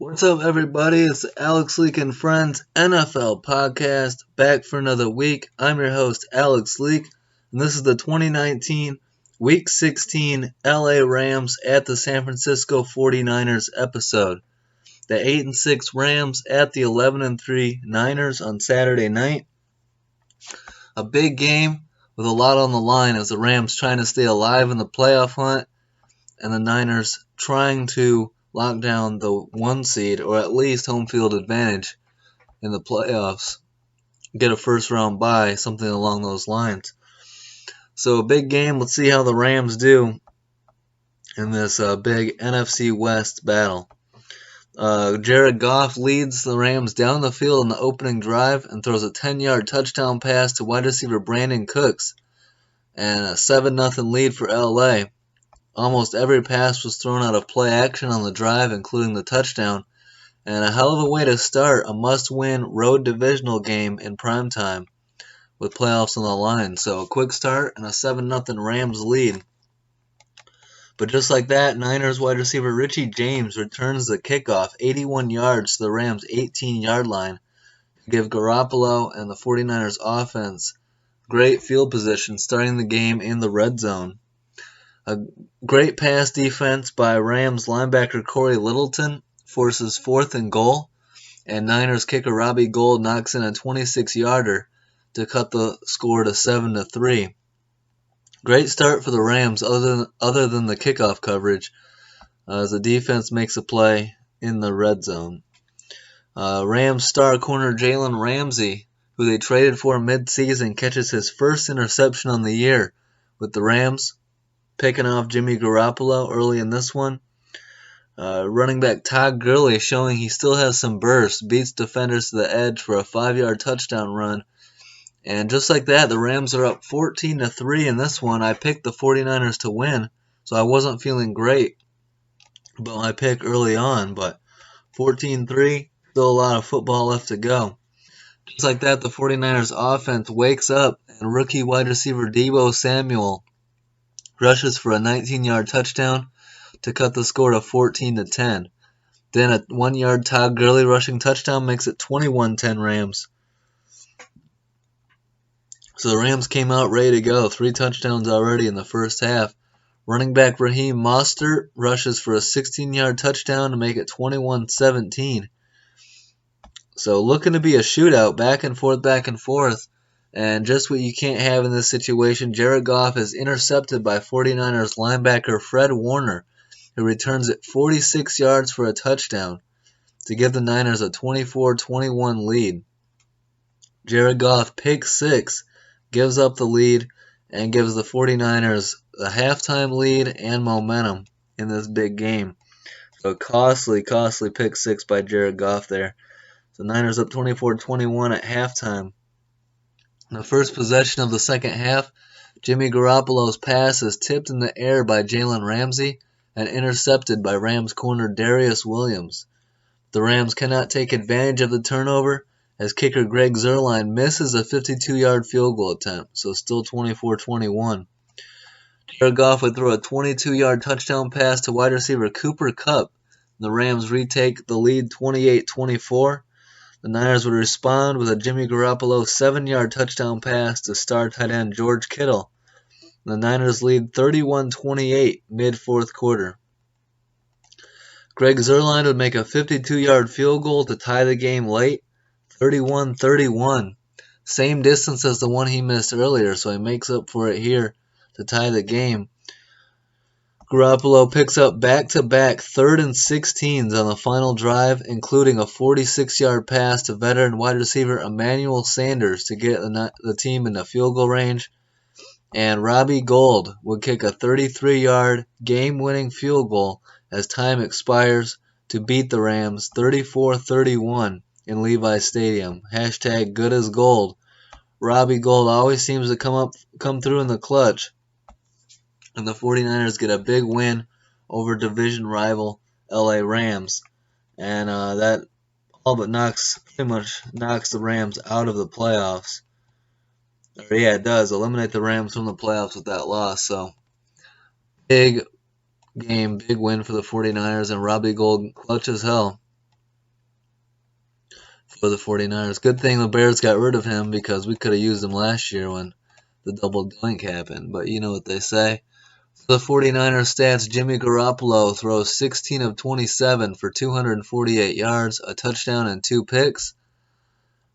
What's up, everybody? It's Alex Leak and Friends NFL podcast back for another week. I'm your host, Alex Leak, and this is the 2019 Week 16 LA Rams at the San Francisco 49ers episode. The 8-6 Rams at the 11-3 Niners on Saturday night. A big game with a lot on the line as the Rams trying to stay alive in the playoff hunt and the Niners trying to lock down the 1 seed or at least home field advantage in the playoffs, get a first round bye, something along those lines. So a big game. Let's see how the Rams do in this big NFC West battle. Jared Goff leads the Rams down the field in the opening drive and throws a 10-yard touchdown pass to wide receiver Brandon Cooks and a 7-0 lead for LA. Almost every pass was thrown out of play action on the drive, including the touchdown, and a hell of a way to start a must-win road divisional game in primetime with playoffs on the line. So a quick start and a 7-0 Rams lead. But just like that, Niners wide receiver Richie James returns the kickoff 81 yards to the Rams' 18-yard line to give Garoppolo and the 49ers offense great field position starting the game in the red zone. A great pass defense by Rams linebacker Corey Littleton forces 4th and goal, and Niners kicker Robbie Gould knocks in a 26-yarder to cut the score to 7-3. Great start for the Rams other than the kickoff coverage as the defense makes a play in the red zone. Rams star corner Jalen Ramsey, who they traded for mid-season, catches his first interception on the year with the Rams, picking off Jimmy Garoppolo early in this one. Running back Todd Gurley showing he still has some burst, beats defenders to the edge for a 5-yard touchdown run. And just like that, the Rams are up 14-3 in this one. I picked the 49ers to win, so I wasn't feeling great about my pick early on, but 14-3, still a lot of football left to go. Just like that, the 49ers offense wakes up, and rookie wide receiver Deebo Samuel rushes for a 19-yard touchdown to cut the score to 14-10. Then a 1-yard Todd Gurley rushing touchdown makes it 21-10 Rams. So the Rams came out ready to go. 3 touchdowns already in the first half. Running back Raheem Mostert rushes for a 16-yard touchdown to make it 21-17. So looking to be a shootout, back and forth. And just what you can't have in this situation, Jared Goff is intercepted by 49ers linebacker Fred Warner, who returns it 46 yards for a touchdown to give the Niners a 24-21 lead. Jared Goff picks 6, gives up the lead, and gives the 49ers a halftime lead and momentum in this big game. So costly pick 6 by Jared Goff there. The Niners up 24-21 at halftime. The first possession of the second half, Jimmy Garoppolo's pass is tipped in the air by Jalen Ramsey and intercepted by Rams corner Darius Williams. The Rams cannot take advantage of the turnover as kicker Greg Zuerlein misses a 52-yard field goal attempt, so still 24-21. Jared Goff would throw a 22-yard touchdown pass to wide receiver Cooper Kupp. The Rams retake the lead 28-24. The Niners would respond with a Jimmy Garoppolo 7-yard touchdown pass to star tight end George Kittle. The Niners lead 31-28 mid-fourth quarter. Greg Zuerlein would make a 52-yard field goal to tie the game late, 31-31. Same distance as the one he missed earlier, so he makes up for it here to tie the game. Garoppolo picks up back-to-back 3rd and 16s on the final drive, including a 46-yard pass to veteran wide receiver Emmanuel Sanders to get the team into field goal range. And Robbie Gould would kick a 33-yard game-winning field goal as time expires to beat the Rams 34-31 in Levi Stadium. Hashtag good as gold. Robbie Gould always seems to come through in the clutch. And the 49ers get a big win over division rival LA Rams. And that all but pretty much knocks the Rams out of the playoffs. Or yeah, it does. Eliminate the Rams from the playoffs with that loss. So big game, big win for the 49ers, and Robbie Gould clutch as hell. for the 49ers. Good thing the Bears got rid of him because we could have used him last year when the double doink happened. But you know what they say. For the 49ers stats, Jimmy Garoppolo throws 16 of 27 for 248 yards, a touchdown, and 2 picks.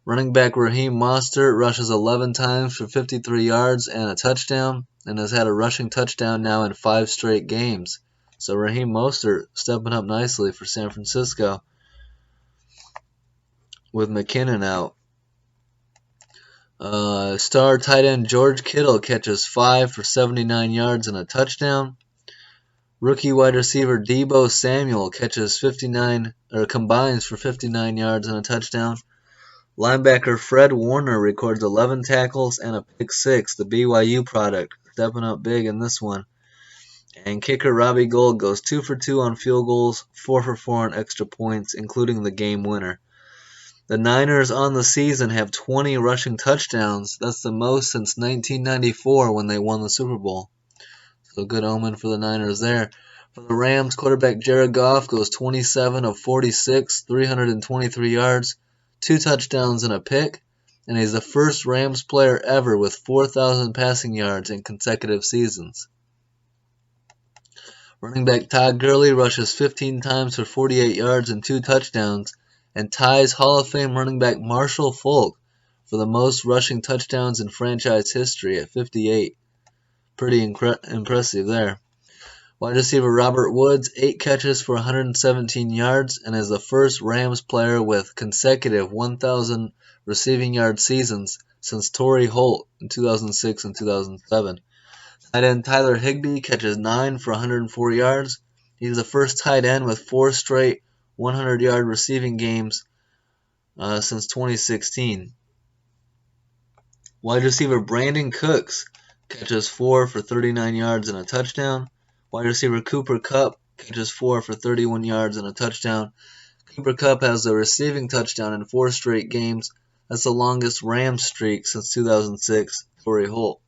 Running back Raheem Mostert rushes 11 times for 53 yards and a touchdown, and has had a rushing touchdown now in 5 straight games. So Raheem Mostert stepping up nicely for San Francisco with McKinnon out. Star tight end George Kittle catches 5 for 79 yards and a touchdown. Rookie wide receiver Deebo Samuel combines for 59 yards and a touchdown. Linebacker Fred Warner records 11 tackles and a pick 6, the BYU product, stepping up big in this one. And kicker Robbie Gould goes 2 for 2 on field goals, 4 for 4 on extra points, including the game winner. The Niners on the season have 20 rushing touchdowns. That's the most since 1994 when they won the Super Bowl. So good omen for the Niners there. For the Rams, quarterback Jared Goff goes 27 of 46, 323 yards, 2 touchdowns and a pick, and he's the first Rams player ever with 4,000 passing yards in consecutive seasons. Running back Todd Gurley rushes 15 times for 48 yards and 2 touchdowns, and ties Hall of Fame running back Marshall Faulk for the most rushing touchdowns in franchise history at 58. Pretty impressive there. Wide receiver Robert Woods, 8 catches for 117 yards, and is the first Rams player with consecutive 1,000 receiving yard seasons since Torrey Holt in 2006 and 2007. Tight end Tyler Higbee catches 9 for 104 yards. He's the first tight end with 4 straight 100-yard receiving games since 2016. Wide receiver Brandon Cooks catches 4 for 39 yards and a touchdown. Wide receiver Cooper Kupp catches 4 for 31 yards and a touchdown. Cooper Kupp has the receiving touchdown in 4 straight games. That's the longest Rams streak since 2006, Torrey Holt.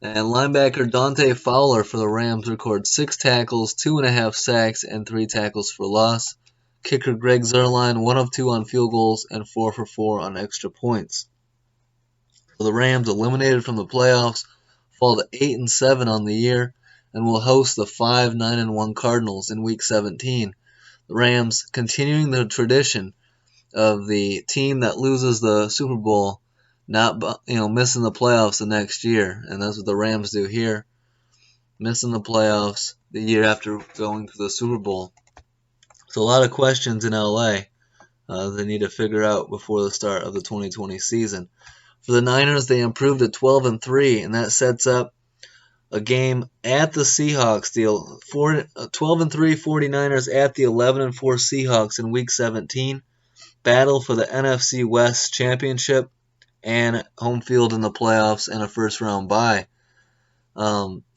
And linebacker Dante Fowler for the Rams records 6 tackles, 2.5 sacks, and 3 tackles for loss. Kicker Greg Zuerlein, 1 of 2 on field goals and 4 for 4 on extra points. So the Rams, eliminated from the playoffs, fall to 8-7 on the year, and will host the 5-9-1 Cardinals in Week 17. The Rams continuing the tradition of the team that loses the Super Bowl not missing the playoffs the next year, and that's what the Rams do here, missing the playoffs the year after going to the Super Bowl. So a lot of questions in LA they need to figure out before the start of the 2020 season. For the Niners, they improved to 12-3, and that sets up a game at the Seahawks deal. 12-3 49ers at the 11-4 Seahawks in Week 17. Battle for the NFC West Championship and home field in the playoffs and a first-round bye. A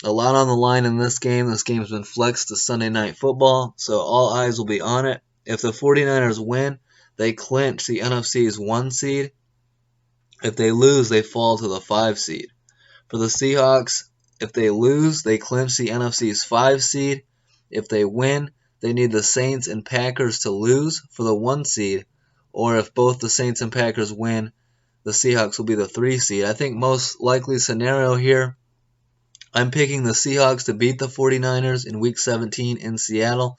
lot on the line in this game. This game's been flexed to Sunday Night Football, so all eyes will be on it. If the 49ers win, they clinch the NFC's 1 seed. If they lose, they fall to the 5 seed. For the Seahawks, if they lose, they clinch the NFC's 5 seed. If they win, they need the Saints and Packers to lose for the 1 seed. Or if both the Saints and Packers win, the Seahawks will be the 3 seed. I think most likely scenario here, I'm picking the Seahawks to beat the 49ers in Week 17 in Seattle.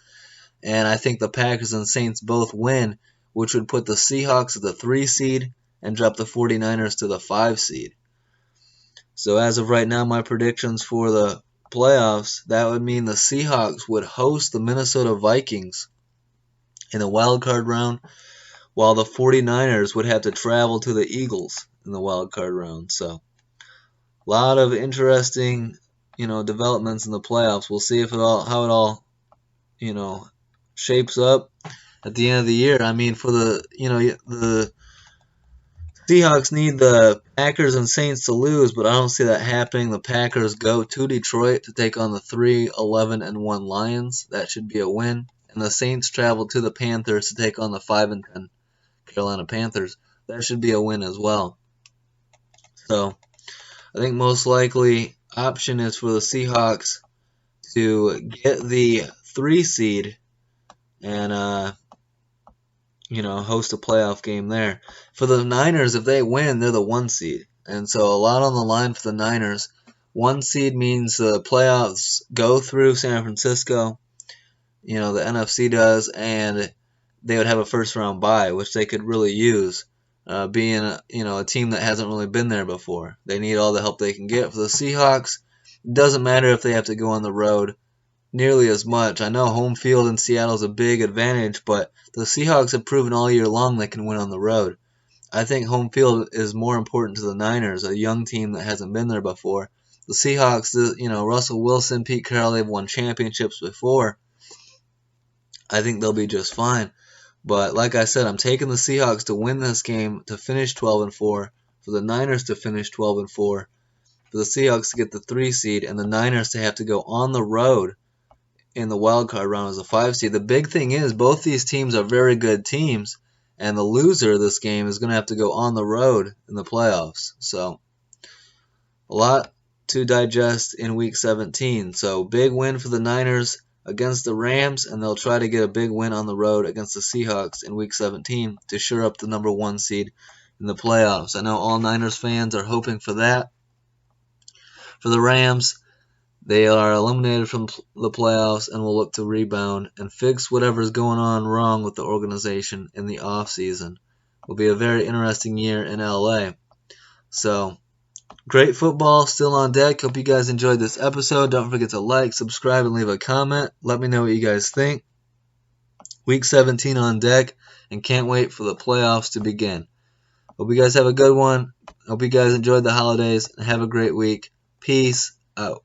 And I think the Packers and Saints both win, which would put the Seahawks at the 3 seed and drop the 49ers to the 5 seed. So as of right now, my predictions for the playoffs, that would mean the Seahawks would host the Minnesota Vikings in the wild card round, while the 49ers would have to travel to the Eagles in the wild card round. So a lot of interesting, developments in the playoffs. We'll see how it all, shapes up at the end of the year. I mean, for the Seahawks need the Packers and Saints to lose, but I don't see that happening. The Packers go to Detroit to take on the 3-11-1 Lions. That should be a win. And the Saints travel to the Panthers to take on the 5-10 Carolina Panthers. That should be a win as well. So I think most likely option is for the Seahawks to get the 3 seed and host a playoff game there. For the Niners, if they win, they're the 1 seed. And so a lot on the line for the Niners. 1 seed means the playoffs go through San Francisco, the NFC does, and they would have a first round bye, which they could really use. Being a team that hasn't really been there before, they need all the help they can get. For the Seahawks, it doesn't matter if they have to go on the road nearly as much. I know home field in Seattle is a big advantage, but the Seahawks have proven all year long they can win on the road. I think home field is more important to the Niners, a young team that hasn't been there before. The Seahawks, Russell Wilson, Pete Carroll, they've won championships before. I think they'll be just fine. But like I said, I'm taking the Seahawks to win this game to finish 12-4, for the Niners to finish 12-4, for the Seahawks to get the 3 seed, and the Niners to have to go on the road in the wild card round as a 5 seed. The big thing is both these teams are very good teams, and the loser of this game is going to have to go on the road in the playoffs. So a lot to digest in Week 17. So big win for the Niners against the Rams, and they'll try to get a big win on the road against the Seahawks in Week 17 to shore up the number 1 seed in the playoffs. I know all Niners fans are hoping for that. For the Rams, they are eliminated from the playoffs and will look to rebound and fix whatever is going on wrong with the organization in the offseason. Will be a very interesting year in LA. So, great football still on deck. Hope you guys enjoyed this episode. Don't forget to like, subscribe, and leave a comment. Let me know what you guys think. Week 17 on deck, and can't wait for the playoffs to begin. Hope you guys have a good one. Hope you guys enjoyed the holidays, and have a great week. Peace out.